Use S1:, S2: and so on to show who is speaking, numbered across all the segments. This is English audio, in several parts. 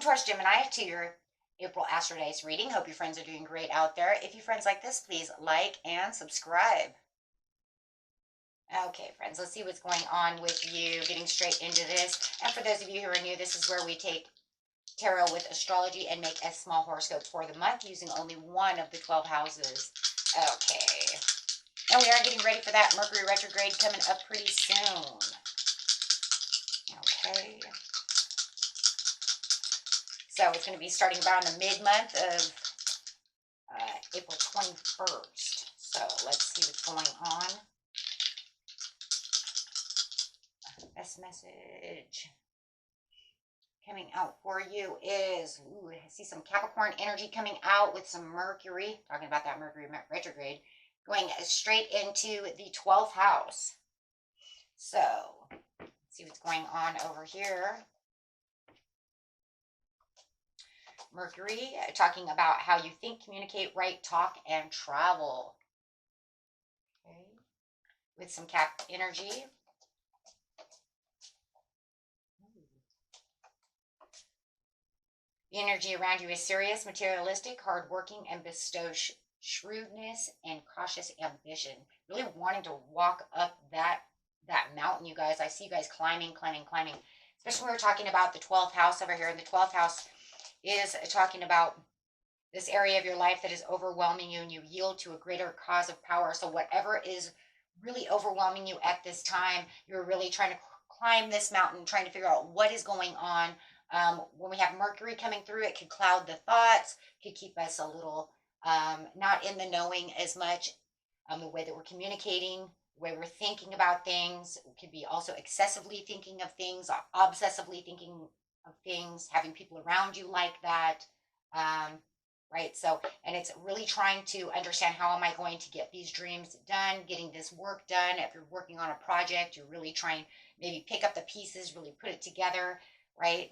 S1: Taurus Gemini to your April Astro Dice reading. Hope your friends are doing great out there. If you friends like this, please like and subscribe. Okay, friends, let's see what's going on with you. Getting straight into this. And for those of you who are new, this is where we take tarot with astrology and make a small horoscope for the month using only one of the 12 houses. Okay. And we are getting ready for that Mercury retrograde coming up pretty soon. Okay. So it's going to be starting around the mid-month of April 21st. So let's see what's going on. Best message coming out for you is, I see some Capricorn energy coming out with some Mercury. Talking about that Mercury retrograde. Going straight into the 12th house. So let's see what's going on over here. Mercury, talking about how you think, communicate, write, talk, and travel. Okay. With some Cap energy. The energy around you is serious, materialistic, hardworking, and bestows shrewdness and cautious ambition. Really wanting to walk up that mountain, you guys. I see you guys climbing. Especially when we're talking about the 12th house over here. And the 12th house is talking about this area of your life that is overwhelming you and you yield to a greater cause of power. So whatever is really overwhelming you at this time, you're really trying to climb this mountain, trying to figure out what is going on. When we have Mercury coming through, it could cloud the thoughts, could keep us a little not in the knowing as much. The way that we're communicating, the way we're thinking about things, it could be also excessively thinking of things, obsessively thinking of things, having people around you like that, right? So, and it's really trying to understand, how am I going to get these dreams done, getting this work done. If you're working on a project, you're really trying, maybe pick up the pieces, really put it together, right?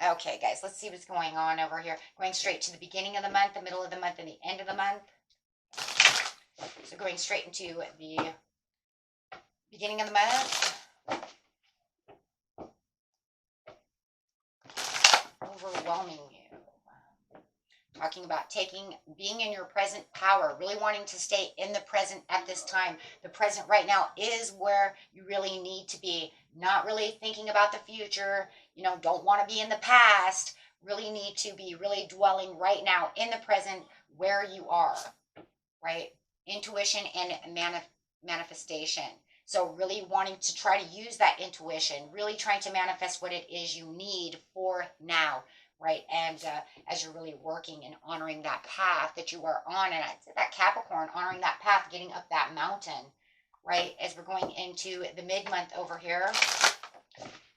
S1: Okay, guys, let's see what's going on over here. Going straight to the beginning of the month, the middle of the month, and the end of the month. So going straight into the beginning of the month. Overwhelming you. Talking about being in your present power, really wanting to stay in the present at this time. The present right now is where you really need to be. Not really thinking about the future, don't want to be in the past. Really need to be really dwelling right now in the present where you are, right? Intuition and manifestation. So really wanting to try to use that intuition, really trying to manifest what it is you need for now, right? And as you're really working and honoring that path that you are on, and I'd say that Capricorn, honoring that path, getting up that mountain, right? As we're going into the mid-month over here.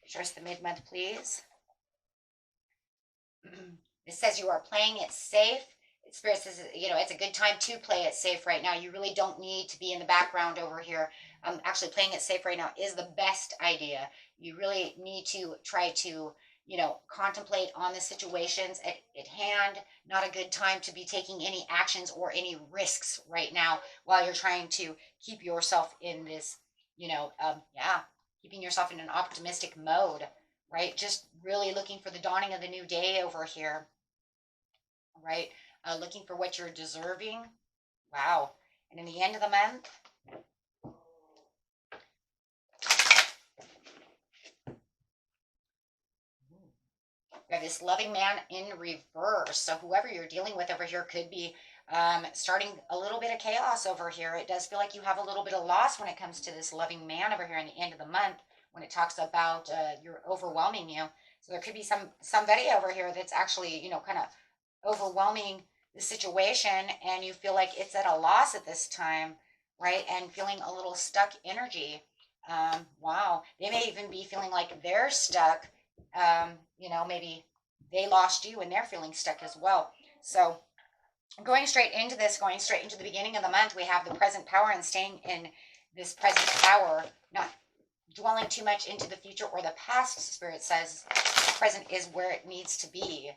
S1: Show us the mid-month, please. It says you are playing it safe. Spirit says, it's a good time to play it safe right now. You really don't need to be in the background over here. Actually, playing it safe right now is the best idea. You really need to try to, contemplate on the situations at hand. Not a good time to be taking any actions or any risks right now while you're trying to keep yourself in this, keeping yourself in an optimistic mode, right? Just really looking for the dawning of the new day over here, right? Looking for what you're deserving. Wow. And in the end of the month, we have this loving man in reverse. So whoever you're dealing with over here could be starting a little bit of chaos over here. It does feel like you have a little bit of loss when it comes to this loving man over here in the end of the month, when it talks about you're overwhelming you. So there could be somebody over here that's actually, kind of overwhelming the situation, and you feel like it's at a loss at this time, right? And feeling a little stuck energy. Wow. They may even be feeling like they're stuck. Maybe they lost you and they're feeling stuck as well. So going straight into this, going straight into the beginning of the month, we have the present power and staying in this present power, not dwelling too much into the future or the past. Spirit says the present is where it needs to be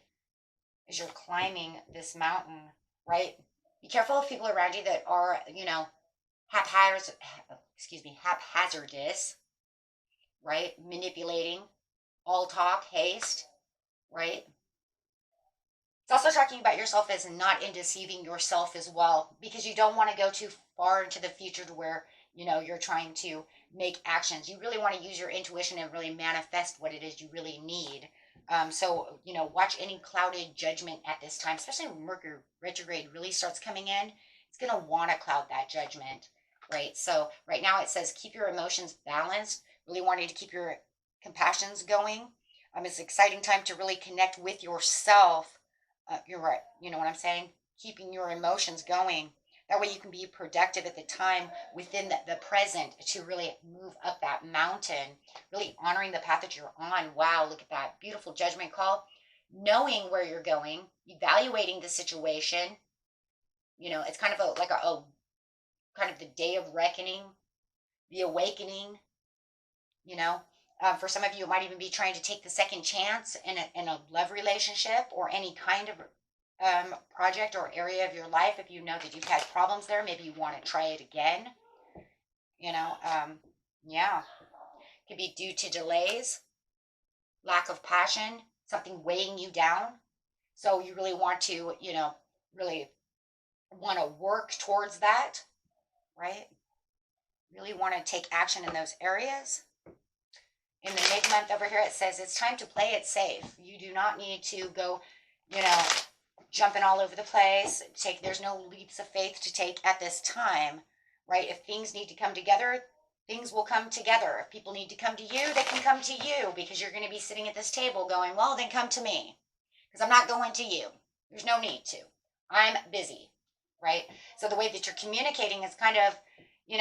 S1: as you're climbing this mountain, right? Be careful of people around you that are, haphazardous, right? Manipulating, all talk, haste, right? It's also talking about yourself as not in deceiving yourself as well, because you don't want to go too far into the future to where, you're trying to make actions. You really want to use your intuition and really manifest what it is you really need. So, watch any clouded judgment at this time, especially when Mercury retrograde really starts coming in. It's going to want to cloud that judgment, right? So, right now it says keep your emotions balanced, really wanting to keep your compassions going. It's an exciting time to really connect with yourself. You're right. You know what I'm saying? Keeping your emotions going. That way you can be productive at the time within the present to really move up that mountain, really honoring the path that you're on. Wow, look at that beautiful judgment call. Knowing where you're going, evaluating the situation. It's kind of a kind of the day of reckoning, the awakening, you know. For some of you, it might even be trying to take the second chance in a love relationship or any kind of project or area of your life. If you know that you've had problems there, maybe you want to try it again. You know, yeah, could be due to delays, lack of passion, something weighing you down. So you really want to, really want to work towards that, right? Really want to take action in those areas. In the mid month over here, it says it's time to play it safe. You do not need to go, you know, jumping all over the place. There's no leaps of faith to take at this time, right? If things need to come together, things will come together. If people need to come to you, they can come to you, because you're going to be sitting at this table going, well, then come to me, because I'm not going to you. There's no need to. I'm busy, right? So the way that you're communicating is kind of in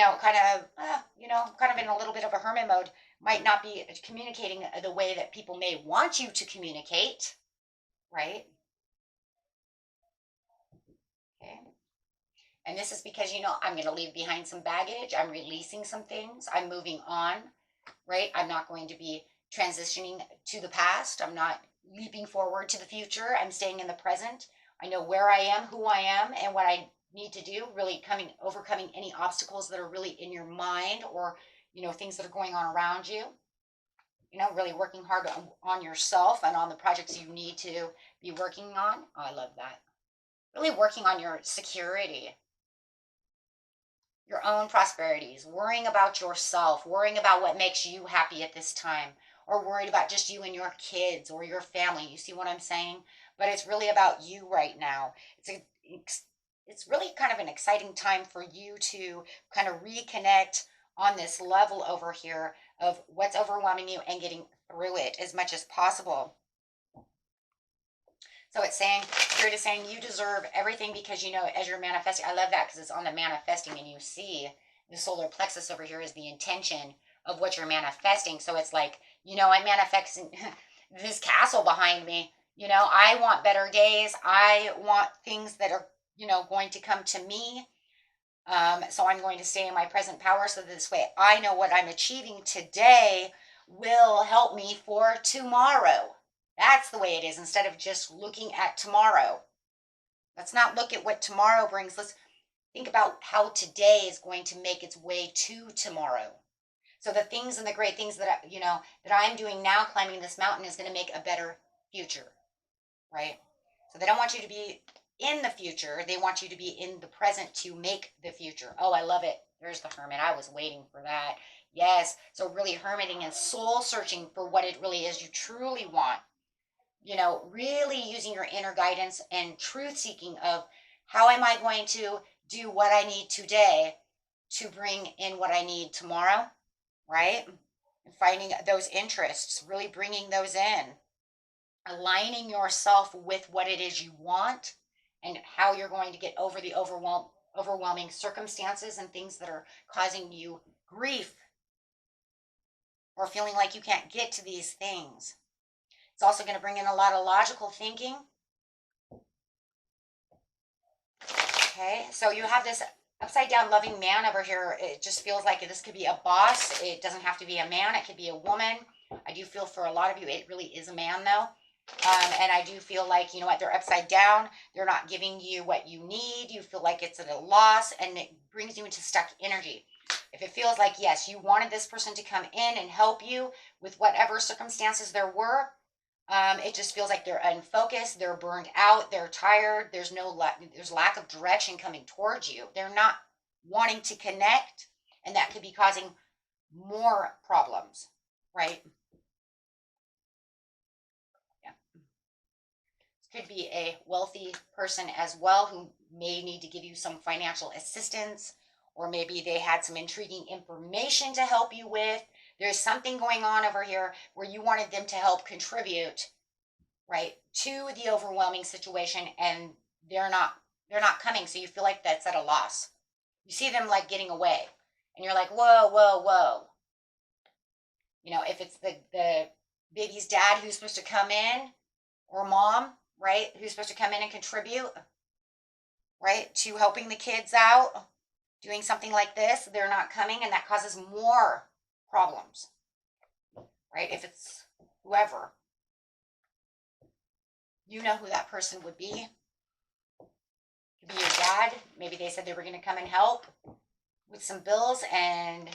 S1: a little bit of a hermit mode. Might not be communicating the way that people may want you to communicate, right? Okay. And this is because, I'm going to leave behind some baggage. I'm releasing some things. I'm moving on, right? I'm not going to be transitioning to the past. I'm not leaping forward to the future. I'm staying in the present. I know where I am, who I am, and what I need to do, really overcoming any obstacles that are really in your mind, or, things that are going on around you. Really working hard on yourself and on the projects you need to be working on. Oh, I love that. Really working on your security, your own prosperities, worrying about yourself, worrying about what makes you happy at this time, or worried about just you and your kids or your family. You see what I'm saying? But it's really about you right now. It's really kind of an exciting time for you to kind of reconnect on this level over here of what's overwhelming you and getting through it as much as possible. So it's saying, Spirit is saying you deserve everything, because, as you're manifesting, I love that because it's on the manifesting, and you see the solar plexus over here is the intention of what you're manifesting. So it's like, I'm manifesting this castle behind me. I want better days. I want things that are, going to come to me. So I'm going to stay in my present power, so this way I know what I'm achieving today will help me for tomorrow. That's the way it is, instead of just looking at tomorrow. Let's not look at what tomorrow brings. Let's think about how today is going to make its way to tomorrow. So the things and the great things that I'm doing now, climbing this mountain, is going to make a better future, right? So they don't want you to be in the future. They want you to be in the present to make the future. Oh, I love it. There's the Hermit. I was waiting for that. Yes. So really hermiting and soul searching for what it really is you truly want. Really using your inner guidance and truth seeking of how am I going to do what I need today to bring in what I need tomorrow, right? And finding those interests, really bringing those in, aligning yourself with what it is you want and how you're going to get over the overwhelming circumstances and things that are causing you grief or feeling like you can't get to these things. It's also going to bring in a lot of logical thinking. Okay, so you have this upside down loving man over here. It just feels like this could be a boss. It doesn't have to be a man. It could be a woman. I do feel for a lot of you, it really is a man though. And I do feel like, they're upside down. They're not giving you what you need. You feel like it's at a loss, and it brings you into stuck energy. If it feels like, yes, you wanted this person to come in and help you with whatever circumstances there were, It just feels like they're unfocused, they're burned out, they're tired. There's lack of direction coming towards you. They're not wanting to connect, and that could be causing more problems, right? Yeah. Could be a wealthy person as well who may need to give you some financial assistance, or maybe they had some intriguing information to help you with. There's something going on over here where you wanted them to help contribute, right, to the overwhelming situation, and they're not coming, so you feel like that's at a loss. You see them like getting away, and you're like, whoa, whoa, whoa. If it's the baby's dad who's supposed to come in, or mom, right, who's supposed to come in and contribute, right, to helping the kids out, doing something like this, they're not coming, and that causes more problems, right? If it's whoever, you know who that person would be. It could be your dad. Maybe they said they were going to come and help with some bills, and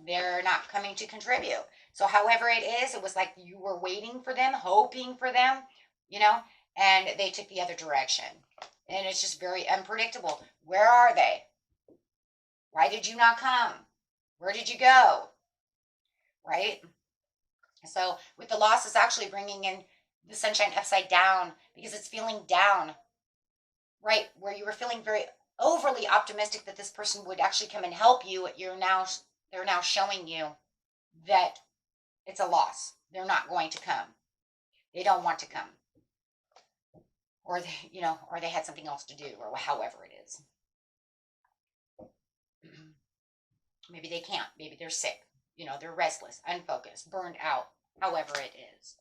S1: they're not coming to contribute. So however it is, it was like you were waiting for them, hoping for them, and they took the other direction. And it's just very unpredictable. Where are they? Why did you not come? Where did you go? Right? So with the loss, it's actually bringing in the sunshine upside down, because it's feeling down, right? Where you were feeling very overly optimistic that this person would actually come and help you. They're now showing you that it's a loss. They're not going to come. They don't want to come. Or they had something else to do, or however it is. Maybe they can't. Maybe they're sick. They're restless, unfocused, burned out, however it is.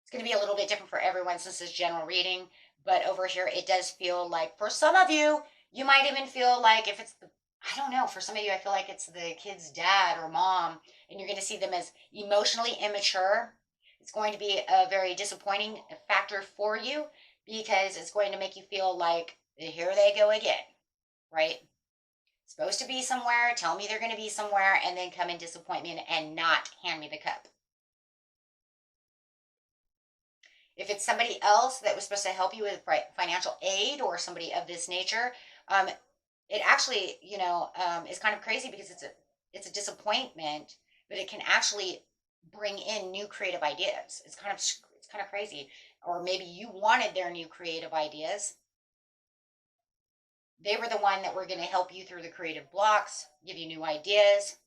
S1: It's going to be a little bit different for everyone since it's general reading, but over here it does feel like for some of you, you might even feel like if it's I don't know, for some of you, I feel like it's the kid's dad or mom, and you're going to see them as emotionally immature. It's going to be a very disappointing factor for you, because it's going to make you feel like, here they go again, right? Supposed to be somewhere, tell me they're going to be somewhere, and then come and disappoint me and not hand me the cup. If it's somebody else that was supposed to help you with financial aid or somebody of this nature, it actually, is kind of crazy, because it's a disappointment, but it can actually bring in new creative ideas. It's kind of crazy. Or maybe you wanted their new creative ideas. They were the one that were going to help you through the creative blocks, give you new ideas.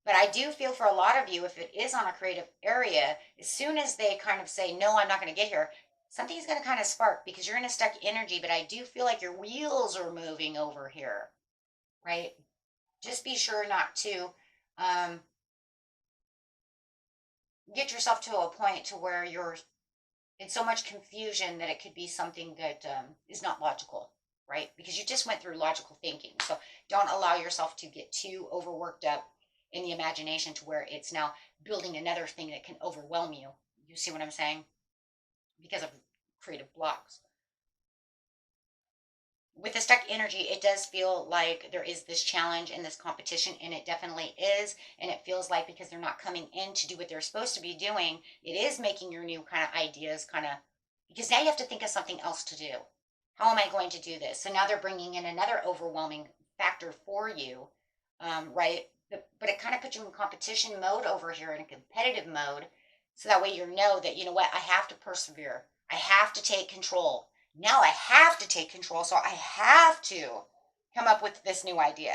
S1: But I do feel for a lot of you, if it is on a creative area, as soon as they kind of say, no, I'm not going to get here, something's going to kind of spark, because you're in a stuck energy. But I do feel like your wheels are moving over here, right? Just be sure not to get yourself to a point to where you're in so much confusion that it could be something that is not logical, right? Because you just went through logical thinking. So don't allow yourself to get too overworked up in the imagination to where it's now building another thing that can overwhelm you. You see what I'm saying? Because of creative blocks. With the stuck energy, it does feel like there is this challenge and this competition, and it definitely is. And it feels like, because they're not coming in to do what they're supposed to be doing, it is making your new kind of ideas because now you have to think of something else to do. How am I going to do this? So now they're bringing in another overwhelming factor for you, right? But it kind of puts you in competition mode over here, in a competitive mode. So that way that, you know what, I have to persevere. I have to take control. Now I have to take control, so I have to come up with this new idea.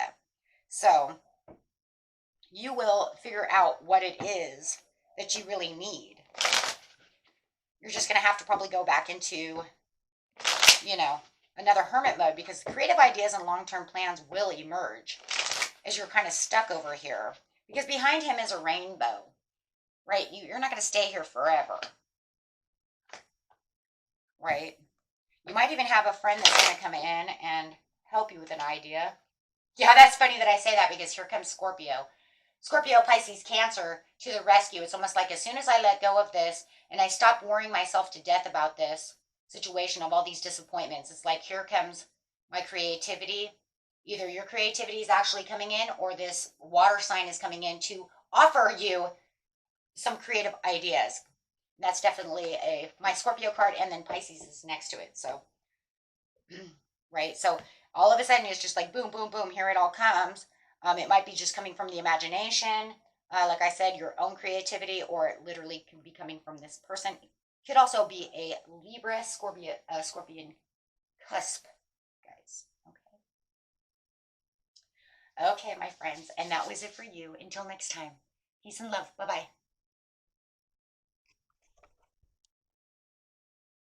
S1: So you will figure out what it is that you really need. You're just going to have to probably go back into, another hermit mode, because creative ideas and long-term plans will emerge as you're kind of stuck over here. Because behind him is a rainbow, right? You're not going to stay here forever, right? You might even have a friend that's going to come in and help you with an idea. Yeah, that's funny that I say that, because here comes Scorpio. Scorpio, Pisces, Cancer to the rescue. It's almost like, as soon as I let go of this and I stop worrying myself to death about this situation of all these disappointments, it's like, here comes my creativity. Either your creativity is actually coming in, or this water sign is coming in to offer you some creative ideas. That's definitely my Scorpio card, and then Pisces is next to it. So, right. So all of a sudden it's just like boom, boom, boom. Here it all comes. It might be just coming from the imagination, like I said, your own creativity, or it literally can be coming from this person. It could also be a Libra, Scorpion cusp, guys. Okay. Okay, my friends, and that was it for you. Until next time, peace and love. Bye bye.